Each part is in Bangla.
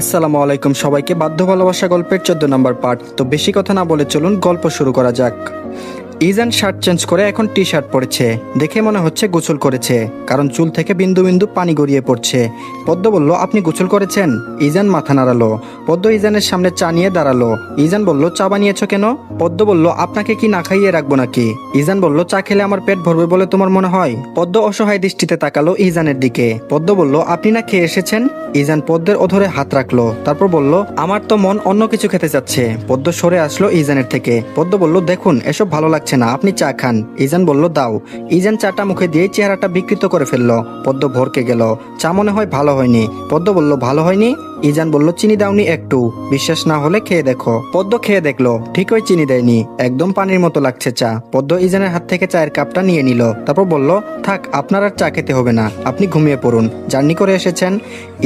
আসসালামু আলাইকুম সবাইকে। বাধ্য ভালোবাসা গল্পের 14 নম্বর পার্ট। তো বেশি কথা না বলে চলুন গল্প শুরু করা যাক। ইজান শার্ট চেঞ্জ করে এখন টি শার্ট পরেছে। দেখে মনে হচ্ছে গোসল করেছে, কারণ চুল থেকে বিন্দু বিন্দু পানি গড়িয়ে পড়ছে। পদ্ম বলল, আপনি গোসল করেছেন? ইজান মাথা নাড়ালো। পদ্ম ইজানের সামনে চা নিয়ে দাঁড়ালো। ইজান বলল, চা বানিয়েছ কেন? পদ্ম বলল, আপনাকে কি না খাইয়ে রাখবো নাকি? ইজান বলল, চা খেলে আমার পেট ভরবে বলে তোমার মনে হয়? পদ্ম অসহায় দৃষ্টিতে তাকালো ইজানের দিকে। পদ্ম বলল, আপনি না খেয়ে এসেছেন? ইজান পদ্মের অধরে হাত রাখলো, তারপর বলল, আমার তো মন অন্য কিছু খেতে চাচ্ছে। পদ্ম সরে আসলো ইজানের থেকে। পদ্ম বলল, দেখুন এসব ভালো লাগছে না, আপনি চা খান। ইজান বলল, দাও। ইজান চাটা মুখে দিয়ে চেহারাটা বিকৃত করে ফেললো। পদ্ম ভরকে গেল। চা মনে হয় ভালো হয়নি। পদ্ম বলল, ভালো হয়নি? ইজান বলল, চিনি দাওনি একটু? বিশ্বাস না হলে খেয়ে দেখো। পদ্ম খেয়ে দেখলো, ঠিকই চিনি দেয়নি, একদম পানির মতো লাগছে চা। পদ্ম ইজানের হাত থেকে চায়ের কাপটা নিয়ে নিল, তারপর বলল, থাক, আপনার আর চা খেতে হবে না, আপনি ঘুমিয়ে পড়ুন, জার্নি করে এসেছেন।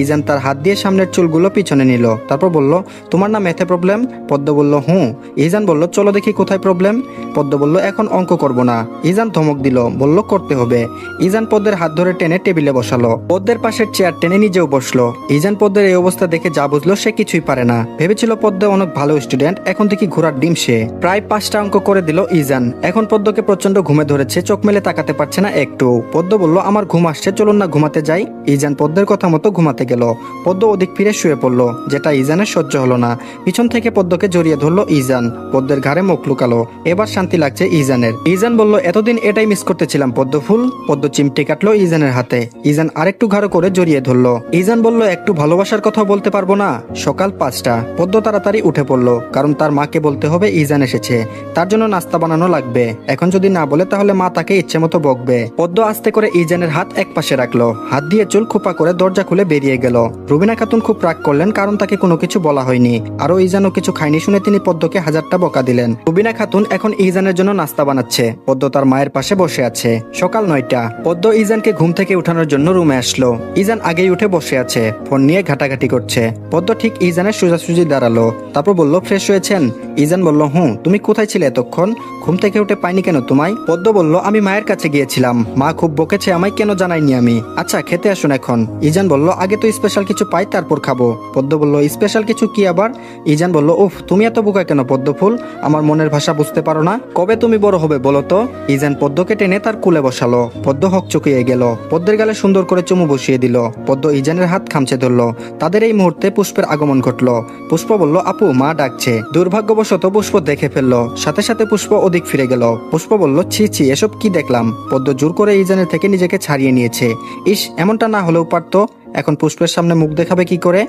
ইজান তার হাত দিয়ে সামনের চুলগুলো পিছনে নিল, তারপর বলল, তোমার না ম্যাথে প্রবলেম? পদ্ম বলল, হুঁ। ইজান বলল, চলো দেখি কোথায় প্রবলেম। পদ্ম বলল, এখন অঙ্ক করব না। ইজান ধমক দিল, বলল, করতে হবে। ইজান পদ্মের হাত ধরে টেনে টেবিলে বসালো। পদ্মের পাশের চেয়ার টেনে নিজেও বসলো। ইজান পদ্মের এই অবস্থা দেখে যা বুঝলো সে কিছুই পারে না। ভেবেছিল পদ্ম অনেক ভালো স্টুডেন্ট, এখন দেখি ঘোড়ার ডিম সে। প্রায় 5টা অঙ্ক করে দিল ইজান। এখন পদ্মকে প্রচন্ড ঘুমে ধরেছে, চোখ মেলে তাকাতে পারছে না একটু। পদ্ম বলল, আমার ঘুম আসছে, চলুন না ঘুমাতে যাই। ইজান পদ্মের কথা মতো ঘুমাতে গেল। পদ্ম ওদিক ফিরে শুয়ে পড়লো, যেটা ইজানের সহ্য হলো না। পিছন থেকে পদ্মকে জড়িয়ে ধরলো ইজান। পদ্মের ঘাড়ে মুখ লুকালো। এবার শান্তি লাগছে ইজানের। ইজান বলল, এতদিন এটাই মিস করতেছিলাম পদ্ম ফুল। পদ্ম চিমটি কাটলো ইজানের হাতে। ইজান আরেকটু ঘাড়ো করে জড়িয়ে ধরলো। ইজান বলল, একটু ভালোবাসার কথা বলতে পারবো না? সকাল 5টা। পদ্ম তাড়াতাড়ি উঠে পড়লো, কারণ তার মাকে বলতে হবে ইজান এসেছে, তার জন্য নাস্তা বানানো লাগবে। এখন যদি না বলে তাহলে মা তাকে ইচ্ছে মতো বকবে। পদ্ম আস্তে করে ইজানের হাত এক পাশে রাখলো, হাত দিয়ে চুল খোপা করে দরজা খুলে বেরিয়ে গেল। রুবিনা খাতুন খুব রাগ করলেন, কারণ তাকে কোনো কিছু বলা হয়নি। আরো ইজানও কিছু খায়নি শুনে তিনি পদ্মকে 1000টা বকা দিলেন। রুবিনা খাতুন এখন ইজানের জন্য নাস্তা বানাচ্ছে। পদ্ম তার মায়ের পাশে বসে আছে। সকাল 9টা। পদ্ম ইজানকে ঘুম থেকে উঠানোর জন্য রুমে আসলো। ইজান আগেই উঠে বসে আছে, ফোন নিয়ে ঘাটাঘাটি করছে। পদ্ম ঠিক ইজানের সোজাসুজি দাঁড়ালো, তারপর বলল, ফ্রেশ হয়েছেন? ইজান বলল, হুঁ। তুমি কোথায় ছিলে এতক্ষণ? ঘুম থেকে উঠে পাইনি কেন তোমায়? পদ্ম বলল, আমি মায়ের কাছে গিয়েছিলাম, মা খুব বকেছে আমায়, কেন জানাইনি আমি। আচ্ছা, খেতে আসুন এখন। ইজান বলল, আগে তো স্পেশাল কিছু পাই তারপর খাবো। পদ্ম বলল, স্পেশাল কিছু কি আবার? ইজান বলল, উফ, তুমি এত বোকা কেন পদ্ম ফুল? আমার মনের ভাষা বুঝতে পারো না? কবে তুমি বড় হবে বলো তো? ইজান পদ্মকে টেনে তার কুলে বসালো। পদ্ম হকচকিয়ে গেল। পদ্মের গালে সুন্দর করে চুমু বসিয়ে দিল। পদ্ম ইজানের হাত খামচে ধরলো। তাদের এই মুহূর্তে পুষ্পের আগমন ঘটলো। পুষ্প বলল, আপু, মা ডাকছে। দুর্ভাগ্যবশত পুষ্প দেখে ফেললো, সাথে সাথে পুষ্প ওদিক ফিরে গেল। পুষ্প বলল, ছি ছি, এসব কি দেখলাম। পদ্ম জোর করে ইজানের থেকে নিজেকে ছাড়িয়ে নিয়েছে। ইস, এমনটা না হলেও পারতো। এখন পুষ্পের সামনে মুখ দেখাবে কি করে?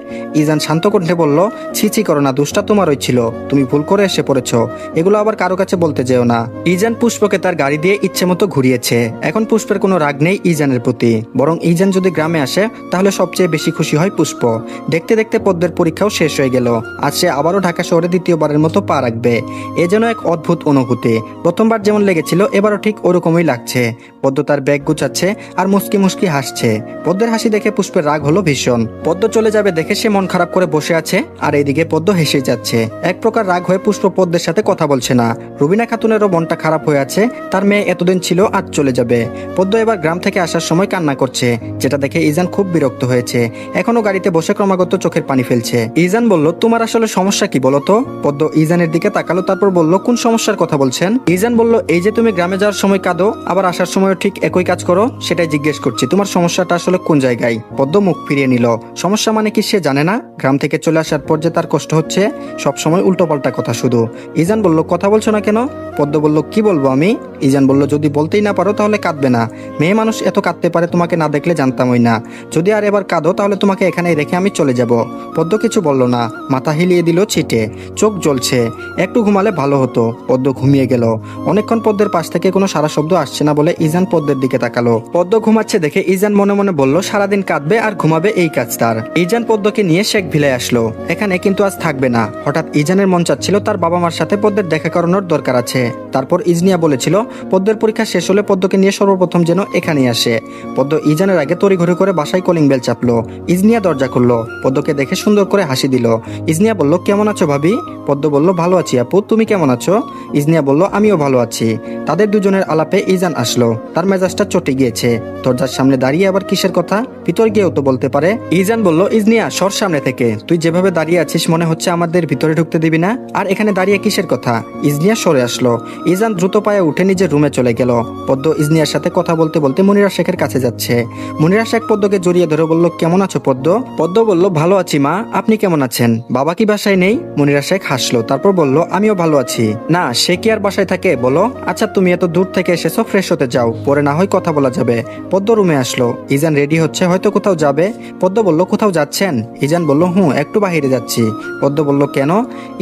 ইজান শান্ত কণ্ঠে বলল, ছি করো না, দোষটা তোমারই ছিল, তুমি ভুল করে এসে পড়েছ, এগুলো আবার কারো কাছে বলতে যেও না। ইজান পুষ্পকে তার গাড়ি দিয়ে ইচ্ছে মতো ঘুরিয়েছে। এখন পুষ্পের কোনো রাগ নেই ইজানের প্রতি, বরং ইজান যদি গ্রামে আসে তাহলে সবচেয়ে বেশি খুশি হয় পুষ্প। দেখতে দেখতে পদ্মের পরীক্ষাও শেষ হয়ে গেল। আজ সে আবারও ঢাকা শহরে দ্বিতীয়বারের মতো পা রাখবে। এ যেন এক অদ্ভুত অনুভূতি। প্রথমবার যেমন লেগেছিল এবারও ঠিক ওরকমই লাগছে। পদ্ম তার ব্যাগ গুছাচ্ছে আর মুস্কি মুস্কি হাসছে। পদ্মের হাসি দেখে পুষ্পের রাগ হলো ভীষণ। পদ্ম চলে যাবে দেখে সে মন খারাপ করে বসে আছে, আর এইদিকে পদ্ম হেসে যাচ্ছে। এক প্রকার রাগ হয়ে পুষ্প পদ্মের সাথে কথা বলছে না। রুবিনা খাতুনেরও মনটা খারাপ হয়ে আছে, তার মেয়ে এতদিন ছিল আজ চলে যাবে। পদ্ম এবার গ্রাম থেকে আসার সময় কান্না করছে, যেটা দেখে ইজান খুব বিরক্ত হয়েছে। এখনো গাড়িতে বসে ক্রমাগত চোখের পানি ফেলছে। ইজান বলল, তোমার আসলে সমস্যা কি বলো তো? পদ্ম ইজানের দিকে তাকালো, তারপর বলল, কোন সমস্যার কথা বলছেন? ইজান বলল, এই যে তুমি গ্রামে যাওয়ার সময় কাঁদো, আবার আসার সময়ও ঠিক একই কাজ করো, সেটাই জিজ্ঞেস করছি, তোমার সমস্যাটা আসলে কোন জায়গায়? পদ্ম মুখ ফিরিয়ে নিল। সমস্যা মানে কি সে জানে না? গ্রাম থেকে চলে আসার পর যে তার কষ্ট হচ্ছে, সব সময় উল্টোপাল্টা কথা শুধু। ইজান বলল, কথা বলছো না কেন? পদ্ম বলল, কি বলবো আমি? ইজান বলল, যদি বলতেই না পারো তাহলে কাঁদবে না। মেয়ে মানুষ এত কাঁদতে পারে তোমাকে না দেখলে জানতামই না। যদি আর এবার কাঁদো তাহলে তোমাকে এখানেই রেখে আমি চলে যাব। পদ্ম কিছু বলল না, মাথা হিলিয়ে দিল ছিটে। চোখ জ্বলছে, একটু ঘুমালে ভালো হতো। পদ্ম ঘুমিয়ে গেল। অনেকক্ষণ পদ্মের পাশ থেকে কোনো সারা শব্দ আসছে না বলে ইজান পদ্মের দিকে তাকালো। পদ্ম ঘুমাচ্ছে দেখে ইজান মনে মনে বলল, সারাদিন কাঁদবে আর ঘুমাবে, এই কাজ তার। ইজান পদ্মকে নিয়ে শেখ ভিলায় আসলো। এখানে কিন্তু আজ থাকবে না। হঠাৎ ইজানের মন চাচ্ছিল তার বাবা মার সাথে পদ্মের দেখা করানোর দরকার আছে। তারপর ইজনিয়া বলেছিল পদ্মের পরীক্ষা শেষ হলে পদ্মকে নিয়ে সর্বপ্রথম যেন এখানেই আসে। পদ্ম ইজানের আগে তড়িঘড়ি করে বাসায় কলিং বেল চাপলো। ইজনিয়া দরজা খুললো, পদ্মকে দেখে সুন্দর করে হাসি দিল। ইজনিয়া বলল, কেমন আছো ভাবি? পদ্ম বলল, ভালো আছি আপু, তুমি কেমন আছো? ইজনিয়া বলল, আমিও ভালো আছি। তাদের দুজনের আলাপে ইজান আসলো। তার মেজাজটা চটে গিয়েছে। দরজার সামনে দাঁড়িয়ে আবার কিসের কথা? ভিতর গিয়েও তো বলতে পারে। ইজান বলল, ইজনিয়া সর সামনে থেকে, তুই যেভাবে দাঁড়িয়ে আছিস মনে হচ্ছে আমাদের ভিতরে ঢুকতে দিবি না। আর এখানে দাঁড়িয়ে কিসের কথা? ইজনিয়া সরে আসলো। ইজান দ্রুত পায়ে উঠে নিজের রুমে চলে গেল। পদ্ম ইজনিয়ার সাথে কথা বলতে বলতে মুনিরা শেখের কাছে যাচ্ছে। মুনিরা শেখ পদ্মকে জড়িয়ে ধরে বলল, কেমন আছো পদ্ম? পদ্ম বলল, ভালো আছি মা, আপনি কেমন আছেন? বাবা কি বাসায় নেই? মুনিরা শেখ হাসলো, তারপর বলল, আমিও ভালো আছি। না, সে কি আর বাসায় থাকে বলো? আচ্ছা তুমি এত দূর থেকে এসেছো, ফ্রেশ হতে যাও, পরে না হয় কথা বলা যাবে। পদ্ম রুমে আসলো। ইজান রেডি হচ্ছে, হয়তো কোথাও যাবে। পদ্ম বলল, কোথাও যাচ্ছেন? ইজান বলল, একটু বাহিরে যাচ্ছি। পদ্ম বলল, কেন?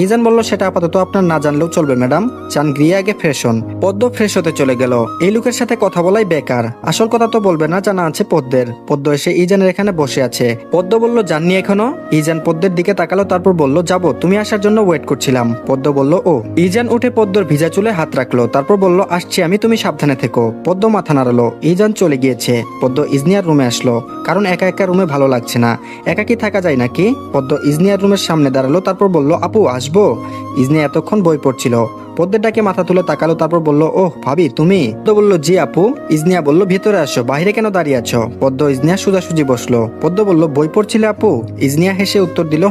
ইজান বলল, সেটা আপাতত আপনার না জানলেও চলবে ম্যাডাম, চান গিয়ে আগে ফ্রেশ হন। পদ্ম ফ্রেশ হতে চলে গেল। এই লোকের সাথে কথা বলাই বেকার, আসল কথা তো বলবে না, জানা আছে পদ্মের। পদ্ম এসে ইজানের এখানে বসে আছে। পদ্ম বলল, জাননি এখনো? ইজান পদ্মের দিকে তাকালো, তারপর বলল, যাবো, তুমি আসার জন্য ওয়েট করছিলাম। পদ্ম বলল, ও। ইজান উঠে পদ্মর ভিজা চুলে হাত রাখলো, তারপর বলল, আসছি আমি, তুমি সাবধানে থেকো। পদ্ম মাথা নাড়ালো। ইজান চলে গিয়েছে। পদ্ম ইজনিয়ার রুমে আসলো, কারণ একা একা রুমে ভালো লাগছে না। একা কি থাকা যায় নাকি? পদ্ম ইজনিয়ার রুমের সামনে দাঁড়ালো, তারপর বলল, আপু আসবো? ইজনিয়া এতক্ষণ বই পড়ছিল। পদ্মের ডাকে মাথা তুলে তাকালো, তারপর বলল, ওহ ভাবি তুমি? পদ্ম বলল, জি আপু। ইজনিয়া বলল, ভিতরে আসো, বাইরে কেন দাঁড়িয়ে আছো? পদ্ম ইজনিয়া সোজাসুজি বসলো। পদ্ম বলল, বই পড়ছিলে আপু? ইজনিয়া হেসে উত্তর দিল,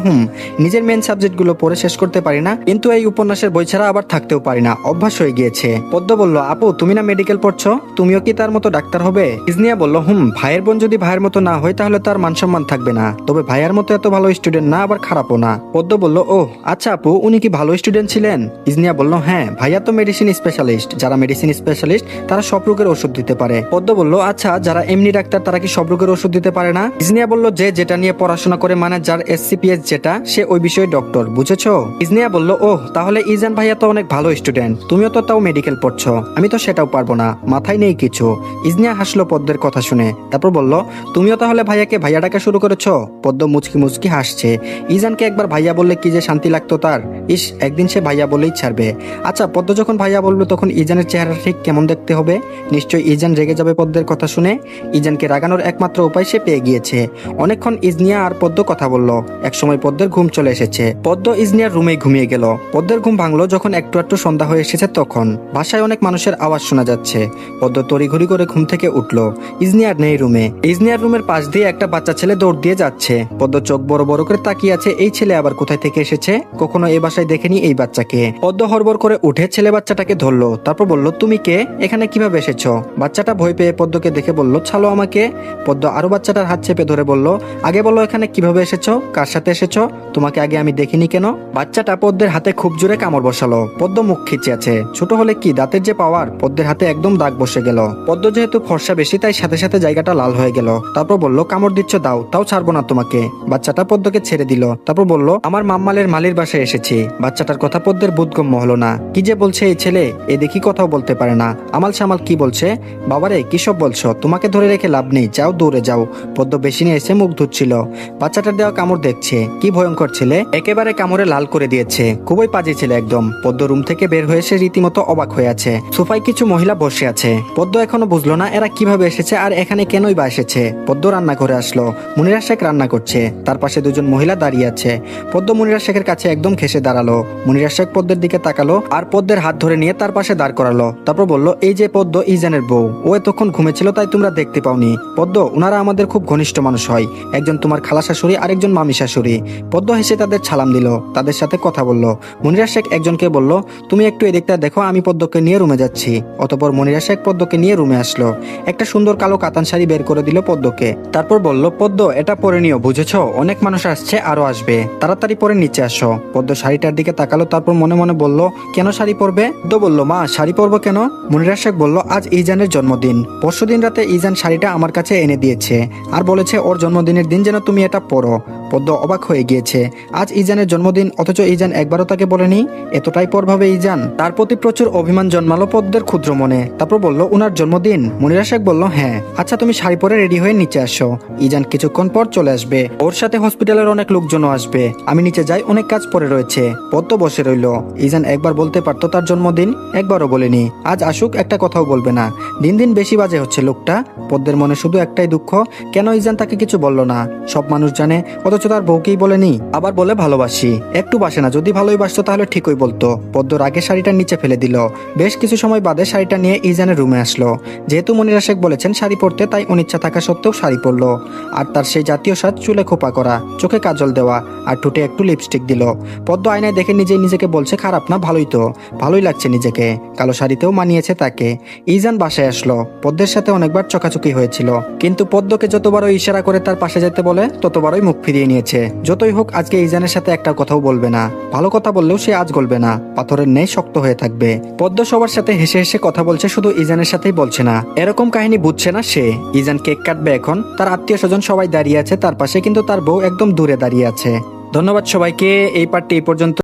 নিজের মেন সাবজেক্টগুলো পড়ে শেষ করতে পারি না, কিন্তু এই উপন্যাসের বই ছাড়া আবার থাকতেও পারি না, অভ্যাস হয়ে গিয়েছে। পদ্ম বলল, আপু তুমি না মেডিকেল পড়ছো, তুমিও কি তার মতো ডাক্তার হবে? ইজনিয়া বলল, ভাইয়ের বোন যদি ভাইয়ের মতো না হয় তাহলে তার মান সম্মান থাকবে না, তবে ভাইয়ার মতো এত ভালো স্টুডেন্ট না, আবার খারাপও না। পদ্ম বলল, ওহ আচ্ছা আপু, উনি কি ভালো স্টুডেন্ট ছিলেন? ইজনিয়া বলল, হ্যাঁ, ভাইয়া তো মেডিসিন স্পেশালিস্ট, যারা মেডিসিন স্পেশালিস্ট তারা সব রোগের ওষুধ দিতে পারে। পদ্ম বলল, আচ্ছা যারা এমনি ডাক্তার তারা কি সব রোগের ওষুধ দিতে পারে না? ইজনিয়া বলল, যে যেটা নিয়ে পড়াশোনা করে, মানে যার SCPS যেটা, সে ওই বিষয়ে ডক্টর, বুঝেছো? ইজনিয়া বলল, ওহ তাহলে ইজান ভাইয়া তো অনেক ভালো স্টুডেন্ট, তুমিও তো তাও মেডিকেল পড়ছো, আমি তো সেটাও পারবো না, মাথায় নেই কিছু। ইজনিয়া হাসলো পদ্মের কথা শুনে, তারপর বলল, তুমিও তাহলে ভাইয়াকে ভাইয়া ডাকা শুরু করেছো? পদ্ম মুচকি মুচকি হাসছে। ইজানকে একবার ভাইয়া বললে কি যে শান্তি লাগতো তার, ইস একদিন সে ভাইয়া বলেই ছাড়বে। আচ্ছা পদ্ম যখন ভাইয়া বলবে তখন ইজানের চেহারা ঠিক কেমন দেখতে হবে? নিশ্চয়ই ইজান রেগে যাবে পদ্মের কথা শুনে। ইজানকে রাগানোর একমাত্র উপায় সে পেয়ে গিয়েছে। অনেকক্ষণ ইজনিয়া আর পদ্ম কথা বলল। একসময় পদ্মের ঘুম চলে এসেছে। পদ্ম ইজনিয়ার রুমে ঘুমিয়ে গেল। পদ্মের ঘুম ভাঙলো যখন একটু একটু সন্ধ্যা হয়ে এসেছে তখন। বাসায় অনেক মানুষের আওয়াজ শোনা যাচ্ছে। পদ্ম তড়িঘড়ি করে ঘুম থেকে উঠলো। ইজনিয়ার নেই রুমে। ইজনিয়ার রুমের পাশ দিয়ে একটা বাচ্চা ছেলে দৌড় দিয়ে যাচ্ছে। পদ্ম চোখ বড় বড় করে তাকিয়ে আছে, এই ছেলে আবার কোথায় থেকে এসেছে, কখনো এই বাসায় দেখেনি এই বাচ্চাকে। পদ্ম হড়বড় করে উঠে ছেলে বাচ্চাটাকে ধরলো, তারপর বলল, তুমি কে, এখানে কিভাবে এসেছো? বাচ্চাটা ভয় পেয়ে পদ্মকে দেখে বলল, ছাড়ো আমাকে। পদ্ম আরো বাচ্চাটার হাত চেপে ধরে বলল, আগে বলো এখানে কিভাবে এসেছো, কার সাথে এসেছো, তোমাকে আগে আমি দেখিনি কেন? বাচ্চাটা পদ্মের হাতে খুব জোরে কামড় বসালো। পদ্ম মুখ খিচে আছে, ছোট হলে কি দাঁতের যে পাওয়ার, পদ্মের হাতে একদম দাগ বসে গেল। পদ্ম যেহেতু ফর্সা বেশি তাই সাথে সাথে জায়গাটা লাল হয়ে গেল। তারপর বলল, কামড় দিচ্ছ দাও, তাও ছাড়বো না তোমাকে। বাচ্চাটা পদ্মকে ছেড়ে দিল। তারপর বলল, আমার মাম্মালের মালির বাসায় এসেছি। বাচ্চাটার কথা পদ্মের বোধগম্য হলো না। কি যে বলছে এই ছেলে, এ দেখি কথাও বলতে পারে না। আমাল সামাল কি বলছে? বাবারে কিসব বলছো, তোমাকে ধরে রেখে লাভ নেই, যাও দৌড়ে যাও। পদ্ম বেশি নিয়ে এসে মুখ ধুচ্ছিল। বাচ্চাটার দেওয়া কামড় দেখছে, কি ভয়ঙ্কর ছেলে, একেবারে কামড়ে লাল করে দিয়েছে, খুবই পাজি ছেলে একদম। পদ্ম রুম থেকে বের হয়ে এসে রীতিমতো অবাক হয়ে আছে। সোফায় কিছু মহিলা বসে আছে। পদ্ম এখনো বুঝলো না এরা কিভাবে এসেছে আর এখানে কেনই বা এসেছে। পদ্ম রান্না করে আসলো। মুনিরা শেখ রান্না করছে, তার পাশে দুজন মহিলা দাঁড়িয়ে আছে। পদ্ম মুনিরা শেখের কাছে একদম ঘেসে দাঁড়ালো। মুনিরা শেখ পদ্মের দিকে তাকালো আর পদ্মের হাত ধরে নিয়ে তার পাশে দাঁড় করালো। তারপর বলল, এই যে পদ্ম ইজানের বউ, ও এতক্ষণ ঘুমেছিল তাই তোমরা দেখতে পাওনি। পদ্ম, ওনারা আমাদের খুব ঘনিষ্ঠ মানুষ হয়, একজন তোমার খালা শাশুড়ি আর একজন মামি শাশুড়ি। পদ্ম হেসে তাদের সালাম দিল, তাদের সাথে কথা বলল। মুনিরা শেখ একজনকে বলল, তুমি একটু এদিকটা দেখো, আমি পদ্মকে নিয়ে রুমে যাচ্ছি। অতঃপর মুনিরা শেখ পদ্মকে নিয়ে রুমে আসলো। একটা সুন্দর কালো কাতান শাড়ি বের করে দিল পদ্মকে। তারপর বলল, পদ্ম এটা পরে নিও, বুঝেছো, অনেক মানুষ আসছে, আরো আসবে, তাড়াতাড়ি পরে নিচে আসো। পদ্ম শাড়িটার দিকে তাকালো, তারপর মনে মনে বলল, কেন শাড়ি পরবে? পদ্ম বলল, মা শাড়ি পরবো কেন? মুনিরা শেখ বলল, আজ ইজানের জন্মদিন, পরশুদিন রাতে ইজান শাড়িটা আমার কাছে এনে দিয়েছে আর বলেছে ওর জন্মদিনের দিন যেন তুমি এটা পরো। পদ্ম অবাক হয়ে গিয়েছে। আজ ইজানের জন্মদিন, অথচ ইজান একবারও তাকে বলেনি। এতটাই পর ভাবে ইজান। তার প্রতি প্রচুর অভিমান জন্মালো পদ্মের ক্ষুদ্র মনে। তারপর বলল, উনার জন্মদিন? মনিরা শেখ বলল, হ্যাঁ। আচ্ছা, তুমি শাড়ি পরে রেডি হয়ে নিচে আসো। ইজান কিছুক্ষণ পর চলে আসবে। ওর সাথে হসপিটালের অনেক লোকজনও আসবে। আমি নিচে যাই, অনেক কাজ পড়ে রয়েছে। পদ্ম বসে রইল। ইজান একবার বলতে পারতো তার জন্মদিন, একবারও বলেনি। আজ আসুক, একটা কথাও বলবে না। দিন দিন বেশি বাজে হচ্ছে লোকটা। পদ্মের মনে শুধু একটাই দুঃখ, কেন ইজান তাকে কিছু বলল না। সব মানুষ জানে, অথচ তার বউকেই বলেনি। আবার বলে ভালোবাসি, একটু বাসে না। যদি ভালোই বাসতো তাহলে ঠিকই বলতো। পদ্ম রাগে শাড়িটা নিচে ফেলে দিল। বেশ কিছু সময় বাদে শাড়িটা নিয়ে ইজানের রুমে আসলো। যেহেতু মনিরা শেখ বলেছেন শাড়ি পরতে, তাই অনিচ্ছা থাকা সত্ত্বেও শাড়ি পরলো। আর তার সেই জাতীয় সাজ, চুলে খোপা করা, চোখে কাজল দেওয়া, আর ঠোঁটে একটু লিপস্টিক দিল। পদ্ম আয়নায় দেখে নিজেই নিজেকে বলছে, খারাপ না, ভালোই তো, ভালোই লাগছে নিজেকে। কালো শাড়িতেও মানিয়েছে তাকে। ইজান বাসায় আসলো। পদ্মের সাথে অনেকবার চকাচকি হয়েছিল, কিন্তু পদ্মকে যতবারই ইশারা করে তার পাশে যেতে বলে, ততবারই মুখ ফিরিয়ে নিয়েছে। যতই হোক, আজকে ইজানের সাথে একটা কথাও বলবে না। ভালো কথা বললেও সে আজ গলবে না, পাথরের ন্যায় শক্ত হয়ে থাকবে। পদ্ম সবার সাথে হেসে হেসে কথা বলছে, শুধু ইজানের সাথেই বলছে না। এরকম কাহিনী বুঝছে না সে। ইজান কেক কাটবে এখন। তার আত্মীয় স্বজন সবাই দাঁড়িয়ে আছে তার পাশে, কিন্তু তার বউ একদম দূরে দাঁড়িয়ে আছে। ধন্যবাদ সবাইকে। এই পার্টটি এই পর্যন্ত।